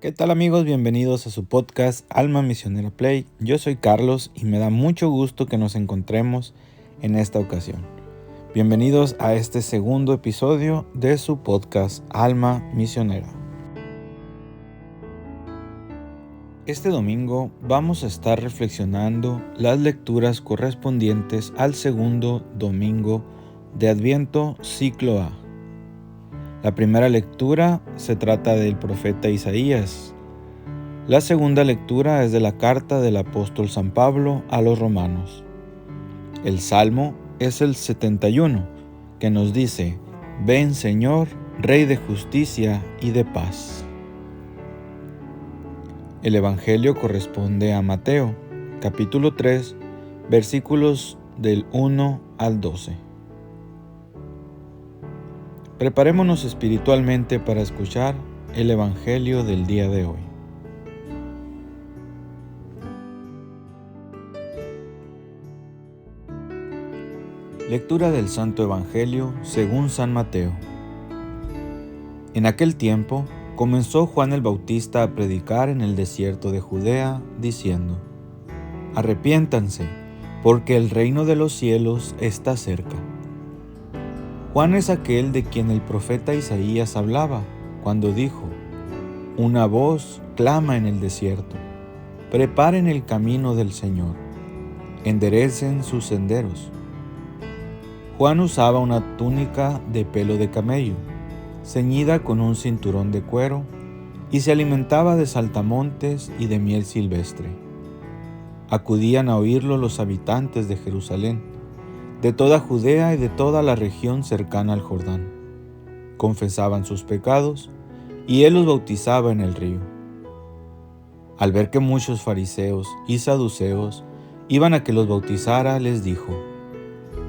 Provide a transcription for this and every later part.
¿Qué tal amigos? Bienvenidos a su podcast Alma Misionera Play. Yo soy Carlos y me da mucho gusto que nos encontremos en esta ocasión. Bienvenidos a este segundo episodio de su podcast Alma Misionera. Este domingo vamos a estar reflexionando las lecturas correspondientes al segundo domingo de Adviento Ciclo A. La primera lectura se trata del profeta Isaías. La segunda lectura es de la carta del apóstol San Pablo a los romanos. El salmo es el 71, que nos dice: Ven Señor, Rey de justicia y de paz. El evangelio corresponde a Mateo, capítulo 3, versículos del 1 al 12. Preparémonos espiritualmente para escuchar el evangelio del día de hoy. Lectura del Santo Evangelio según San Mateo. En aquel tiempo comenzó Juan el Bautista a predicar en el desierto de Judea, diciendo: Arrepiéntanse, porque el reino de los cielos está cerca. Juan es aquel de quien el profeta Isaías hablaba, cuando dijo: Una voz clama en el desierto: Preparen el camino del Señor, enderecen sus senderos. Juan usaba una túnica de pelo de camello, ceñida con un cinturón de cuero, y se alimentaba de saltamontes y de miel silvestre. Acudían a oírlo los habitantes de Jerusalén, de toda Judea y de toda la región cercana al Jordán. Confesaban sus pecados, y él los bautizaba en el río. Al ver que muchos fariseos y saduceos iban a que los bautizara, les dijo: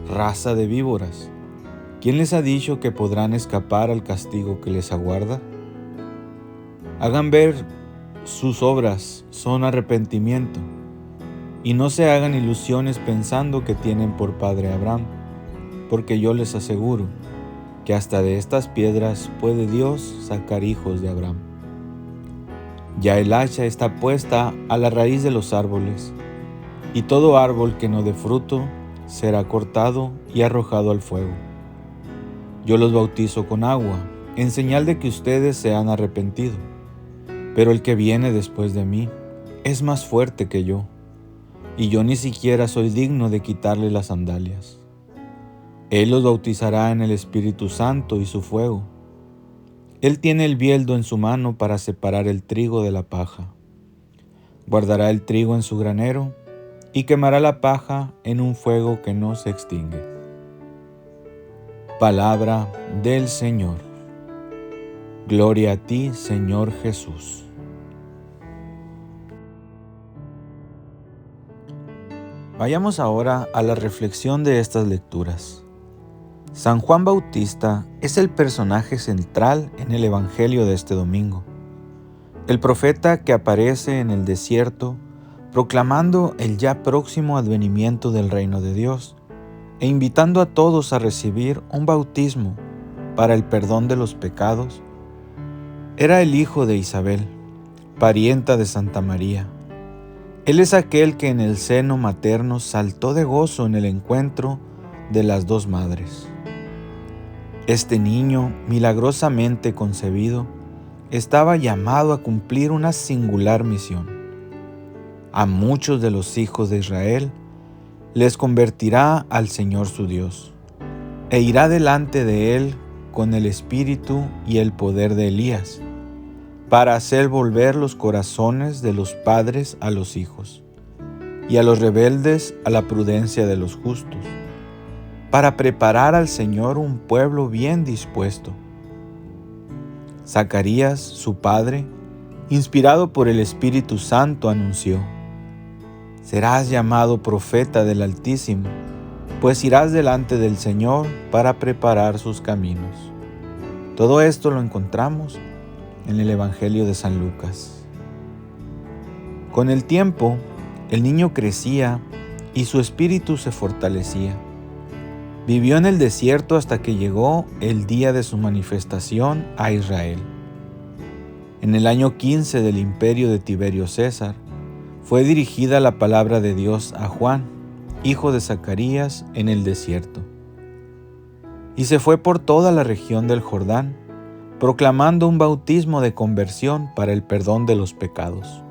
Raza de víboras, ¿quién les ha dicho que podrán escapar al castigo que les aguarda? Hagan ver sus obras son arrepentimiento, y no se hagan ilusiones pensando que tienen por padre a Abraham, porque yo les aseguro que hasta de estas piedras puede Dios sacar hijos de Abraham. Ya el hacha está puesta a la raíz de los árboles, y todo árbol que no dé fruto será cortado y arrojado al fuego. Yo los bautizo con agua, en señal de que ustedes se han arrepentido, pero el que viene después de mí es más fuerte que yo, y yo ni siquiera soy digno de quitarle las sandalias. Él los bautizará en el Espíritu Santo y su fuego. Él tiene el bieldo en su mano para separar el trigo de la paja. Guardará el trigo en su granero y quemará la paja en un fuego que no se extingue. Palabra del Señor. Gloria a ti, Señor Jesús. Vayamos ahora a la reflexión de estas lecturas. San Juan Bautista es el personaje central en el Evangelio de este domingo. El profeta que aparece en el desierto proclamando el ya próximo advenimiento del reino de Dios e invitando a todos a recibir un bautismo para el perdón de los pecados, era el hijo de Isabel, parienta de Santa María. Él es aquel que en el seno materno saltó de gozo en el encuentro de las dos madres. Este niño, milagrosamente concebido, estaba llamado a cumplir una singular misión. A muchos de los hijos de Israel les convertirá al Señor su Dios, e irá delante de él con el espíritu y el poder de Elías, para hacer volver los corazones de los padres a los hijos, y a los rebeldes a la prudencia de los justos, para preparar al Señor un pueblo bien dispuesto. Zacarías, su padre, inspirado por el Espíritu Santo, anunció: Serás llamado profeta del Altísimo, pues irás delante del Señor para preparar sus caminos. Todo esto lo encontramos en el Evangelio de San Lucas. Con el tiempo, el niño crecía y su espíritu se fortalecía. Vivió en el desierto hasta que llegó el día de su manifestación a Israel. en el año 15 del imperio de Tiberio César, fue dirigida la palabra de Dios a Juan, hijo de Zacarías, en el desierto. Y se fue por toda la región del Jordán, proclamando un bautismo de conversión para el perdón de los pecados.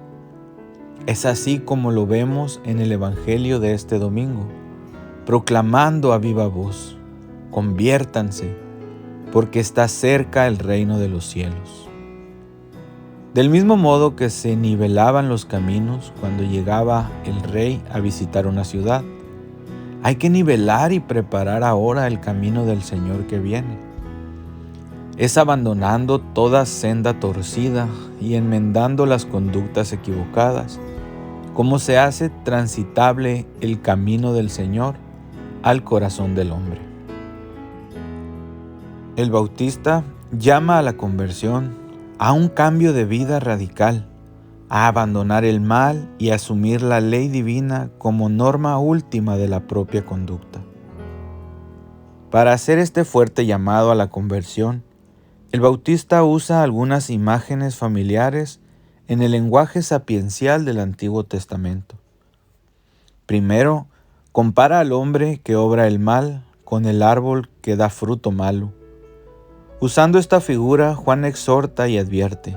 Es así como lo vemos en el Evangelio de este domingo, proclamando a viva voz: conviértanse, porque está cerca el reino de los cielos. Del mismo modo que se nivelaban los caminos cuando llegaba el rey a visitar una ciudad, hay que nivelar y preparar ahora el camino del Señor que viene. Es abandonando toda senda torcida y enmendando las conductas equivocadas, como se hace transitable el camino del Señor al corazón del hombre. El Bautista llama a la conversión, a un cambio de vida radical, a abandonar el mal y asumir la ley divina como norma última de la propia conducta. Para hacer este fuerte llamado a la conversión, el Bautista usa algunas imágenes familiares en el lenguaje sapiencial del Antiguo Testamento. Primero, compara al hombre que obra el mal con el árbol que da fruto malo. Usando esta figura, Juan exhorta y advierte: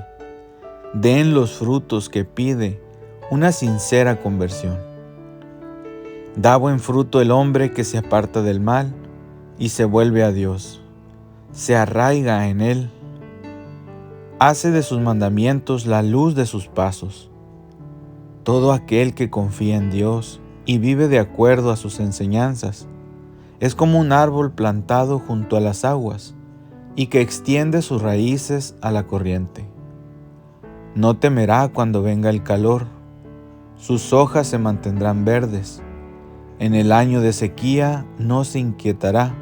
den los frutos que pide una sincera conversión. Da buen fruto el hombre que se aparta del mal y se vuelve a Dios, se arraiga en Él, hace de sus mandamientos la luz de sus pasos. Todo aquel que confía en Dios y vive de acuerdo a sus enseñanzas es como un árbol plantado junto a las aguas y que extiende sus raíces a la corriente. No temerá cuando venga el calor, sus hojas se mantendrán verdes. En el año de sequía no se inquietará,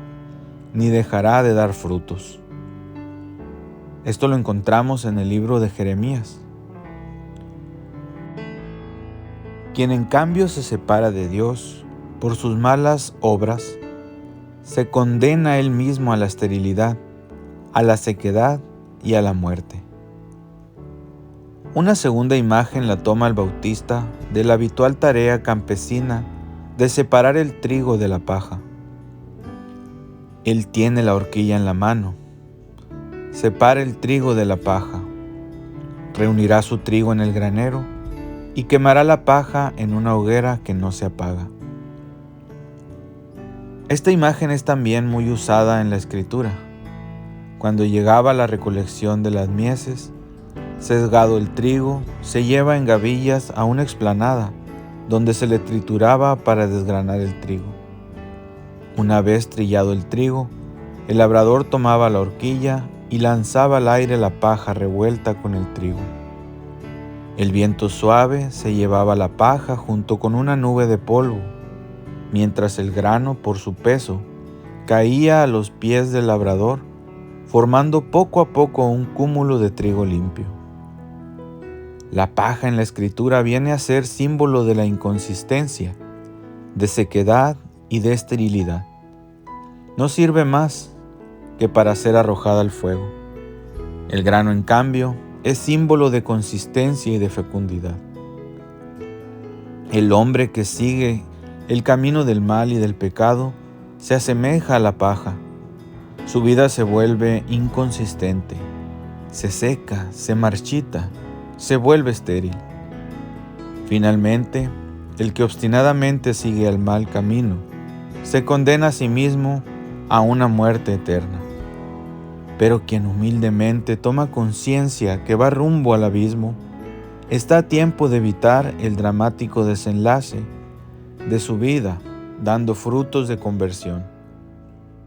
ni dejará de dar frutos. Esto lo encontramos en el libro de Jeremías. Quien en cambio se separa de Dios por sus malas obras, se condena a él mismo a la esterilidad, a la sequedad y a la muerte. Una segunda imagen la toma el Bautista de la habitual tarea campesina de separar el trigo de la paja. Él tiene la horquilla en la mano, separa el trigo de la paja, reunirá su trigo en el granero y quemará la paja en una hoguera que no se apaga. Esta imagen es también muy usada en la Escritura. Cuando llegaba la recolección de las mieses, sesgado el trigo, se lleva en gavillas a una explanada donde se le trituraba para desgranar el trigo. Una vez trillado el trigo, el labrador tomaba la horquilla y lanzaba al aire la paja revuelta con el trigo. El viento suave se llevaba la paja junto con una nube de polvo, mientras el grano, por su peso, caía a los pies del labrador, formando poco a poco un cúmulo de trigo limpio. La paja en la Escritura viene a ser símbolo de la inconsistencia, de sequedad y de esterilidad. No sirve más que para ser arrojada al fuego. El grano, en cambio, es símbolo de consistencia y de fecundidad. El hombre que sigue el camino del mal y del pecado se asemeja a la paja. Su vida se vuelve inconsistente, se seca, se marchita, se vuelve estéril. Finalmente, el que obstinadamente sigue el mal camino se condena a sí mismo a una muerte eterna. Pero quien humildemente toma conciencia que va rumbo al abismo, está a tiempo de evitar el dramático desenlace de su vida, dando frutos de conversión,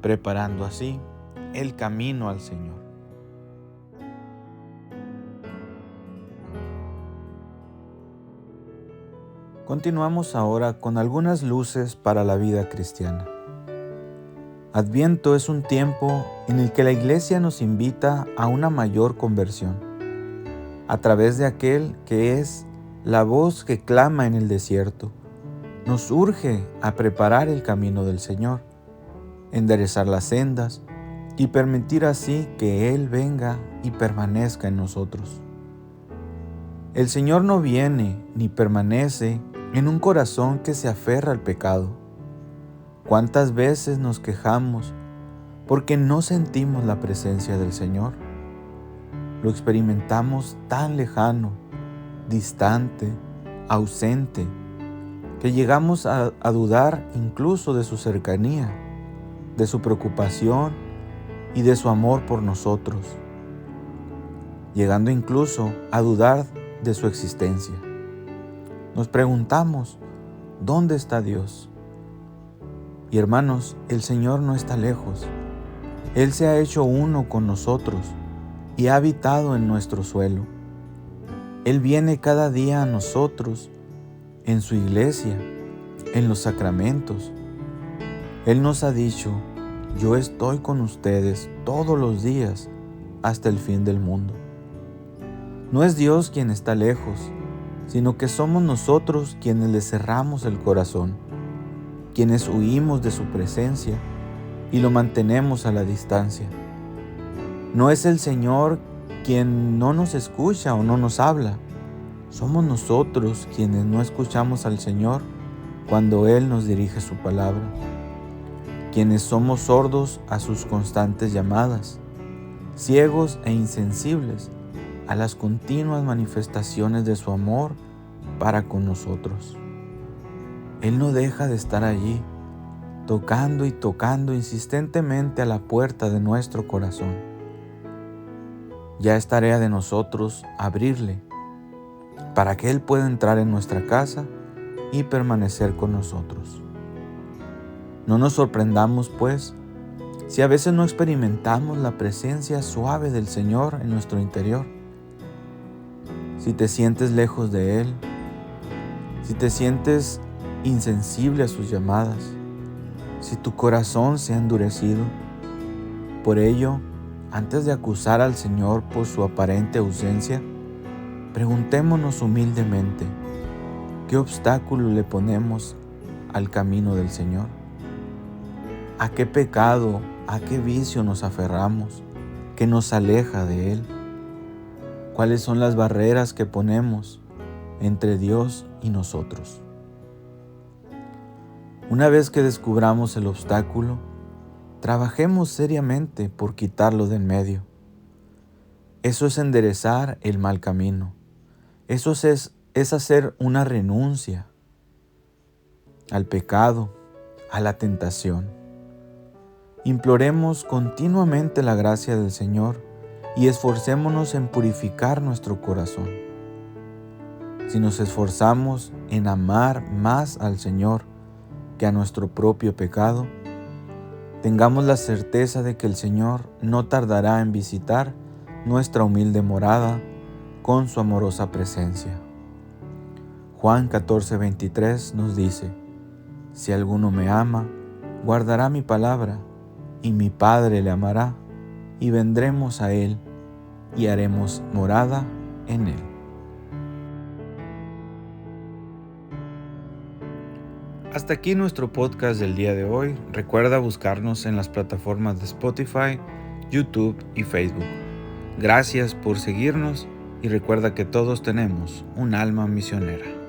preparando así el camino al Señor. Continuamos ahora con algunas luces para la vida cristiana. Adviento es un tiempo en el que la Iglesia nos invita a una mayor conversión, a través de aquel que es la voz que clama en el desierto. Nos urge a preparar el camino del Señor, enderezar las sendas y permitir así que Él venga y permanezca en nosotros. El Señor no viene ni permanece en un corazón que se aferra al pecado. ¿Cuántas veces nos quejamos porque no sentimos la presencia del Señor? Lo experimentamos tan lejano, distante, ausente, que llegamos a dudar incluso de su cercanía, de su preocupación y de su amor por nosotros, llegando incluso a dudar de su existencia. Nos preguntamos, ¿dónde está Dios? Y hermanos, el Señor no está lejos. Él se ha hecho uno con nosotros y ha habitado en nuestro suelo. Él viene cada día a nosotros, en su iglesia, en los sacramentos. Él nos ha dicho, yo estoy con ustedes todos los días hasta el fin del mundo. No es Dios quien está lejos, sino que somos nosotros quienes le cerramos el corazón, quienes huimos de su presencia y lo mantenemos a la distancia. No es el Señor quien no nos escucha o no nos habla. Somos nosotros quienes no escuchamos al Señor cuando Él nos dirige su palabra, quienes somos sordos a sus constantes llamadas, ciegos e insensibles a las continuas manifestaciones de su amor para con nosotros. Él no deja de estar allí, tocando y tocando insistentemente a la puerta de nuestro corazón. Ya es tarea de nosotros abrirle para que Él pueda entrar en nuestra casa y permanecer con nosotros. No nos sorprendamos, pues, si a veces no experimentamos la presencia suave del Señor en nuestro interior. Si te sientes lejos de Él, si te sientes insensible a sus llamadas, si tu corazón se ha endurecido. Por ello, antes de acusar al Señor por su aparente ausencia, preguntémonos humildemente, ¿qué obstáculo le ponemos al camino del Señor? ¿A qué pecado, a qué vicio nos aferramos que nos aleja de Él? ¿Cuáles son las barreras que ponemos entre Dios y nosotros? Una vez que descubramos el obstáculo, trabajemos seriamente por quitarlo de en medio. Eso es enderezar el mal camino. Eso es hacer una renuncia al pecado, a la tentación. Imploremos continuamente la gracia del Señor y esforcémonos en purificar nuestro corazón. Si nos esforzamos en amar más al Señor que a nuestro propio pecado, tengamos la certeza de que el Señor no tardará en visitar nuestra humilde morada con su amorosa presencia. Juan 14:23 nos dice, si alguno me ama, guardará mi palabra, y mi Padre le amará, y vendremos a Él, y haremos morada en Él. Hasta aquí nuestro podcast del día de hoy. Recuerda buscarnos en las plataformas de Spotify, YouTube y Facebook. Gracias por seguirnos y recuerda que todos tenemos un alma misionera.